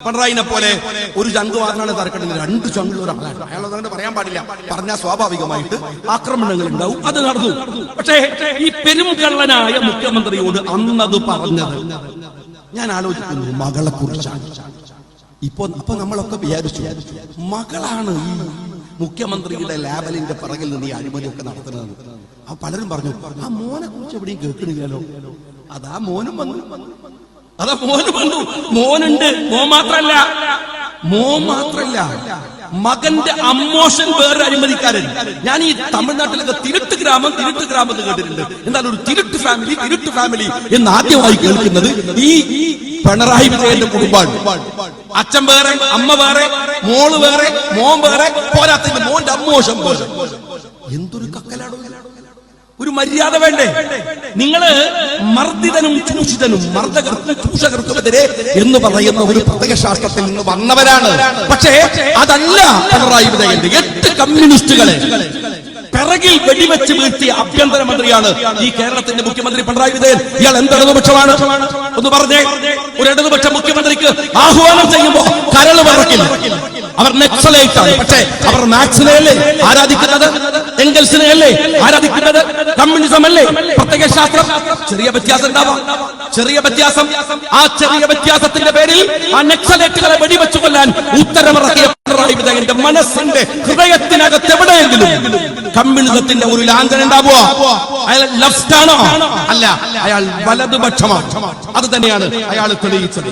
പിണറായിനെ പോലെ ഒരു ചങ്കുവാദനാണ് തറക്കണ്ടെങ്കിൽ രണ്ട് ചങ്കുള്ള ഒരാളാണ്. അയാൾ അതുകൊണ്ട് പറയാൻ പാടില്ല. പറഞ്ഞാൽ സ്വാഭാവികമായിട്ട് ആക്രമണങ്ങൾ ഉണ്ടാവും. അത് നടന്നു. പക്ഷേ ഈ പെരുംകള്ളനായ മുഖ്യമന്ത്രിയോട് അന്നത് പറഞ്ഞത് ഞാൻ ആലോചിക്കുന്നു മകളെ കുറിച്ചാണ്. അപ്പൊ നമ്മളൊക്കെ വിചാരിച്ചു മകളാണ് ഈ മുഖ്യമന്ത്രിയുടെ ലാബലിന്റെ പിറകിൽ നിന്ന് ഈ അഴിമതിയൊക്കെ നടത്തുന്നത്. അപ്പൊ പലരും പറഞ്ഞു ആ മോനെ കുറിച്ച് എവിടെയും കേൾക്കണില്ലല്ലോ. അതാ മോനും വന്നു. മോനുണ്ട്. മോൻ മാത്രല്ല മകന്റെ അമ്മോഷൻ വേറെ അഴിമതിക്കാരൻ. ഞാൻ ഈ തമിഴ്നാട്ടിലൊക്കെ തിരുട്ട് ഗ്രാമം എന്ന് കേട്ടിട്ടുണ്ട്. എന്നാൽ ഒരു തിരുട്ട് ഫാമിലി എന്ന് ആദ്യമായി കേൾക്കുന്നത് ഈ പിണറായി വിജയന്റെ കുടുംബാണ്. അച്ഛൻ വേറെ, അമ്മ വേറെ, മോള് വേറെ, മോൻ വേറെ, പോരാത്തതിന്റെ മോന്റെ അമ്മോഷൻ വേറെ. എന്തൊരു കക്കലാടോ! ഒരു മര്യാദ വേണ്ടേ? നിങ്ങള് മർദ്ദിതനും ചൂഷിതനും ചൂഷകർക്കുമെതിരെ എന്ന് പറയുന്ന ഒരു പ്രത്യയശാസ്ത്രത്തിൽ നിന്ന് വന്നവരാണ്. പക്ഷേ അതല്ല പിണറായി വിജയന്റെ 8 കമ്മ്യൂണിസ്റ്റുകളെ പിറകിൽ വെടിവെച്ച് വീഴ്ത്തിയ ആഭ്യന്തരമന്ത്രിയാണ് ഈ കേരളത്തിന്റെ മുഖ്യമന്ത്രി പിണറായി വിജയൻ. ഇയാൾ എന്ത് ഇടതുപക്ഷമാണ് ഒന്ന് പറഞ്ഞേ. ഒരു ഇടതുപക്ഷ മുഖ്യമന്ത്രിക്ക് ആഹ്വാനം ചെയ്യുമ്പോ കരള് പറക്കില്ല. അവർ നക്സലൈറ്റ് ആണ്. പക്ഷേ അവർ മാർക്സിനെയല്ലേ ആരാധിക്കുന്നത്? എംഗൽസിനെയല്ലേ ആരാധിക്കുന്നത്? കമ്മ്യൂണിസം അല്ലേ പ്രത്യയശാസ്ത്രം? ചെറിയ വ്യത്യാസം ഉണ്ടാവാം. ആ ചെറിയ വ്യത്യാസത്തിന്റെ പേരിൽ ആ നക്സലൈറ്റുകളെ വെടിവെച്ചു കൊല്ലാൻ ഉത്തരമിറക്കിയ പിണറായി വിജയന്റെ മനസ്സിന്റെ ഹൃദയത്തിനകത്ത് എവിടെയെങ്കിലും കമ്മ്യൂണിസത്തിന്റെ ഒരു ലാഞ്ചന ഉണ്ടാവുക? അയാൾ ലെഫ്റ്റ് ആണോ? അല്ല, അയാൾ വലതുപക്ഷമാണ്. അത് തന്നെയാണ് അയാൾ തെളിയിച്ചത്.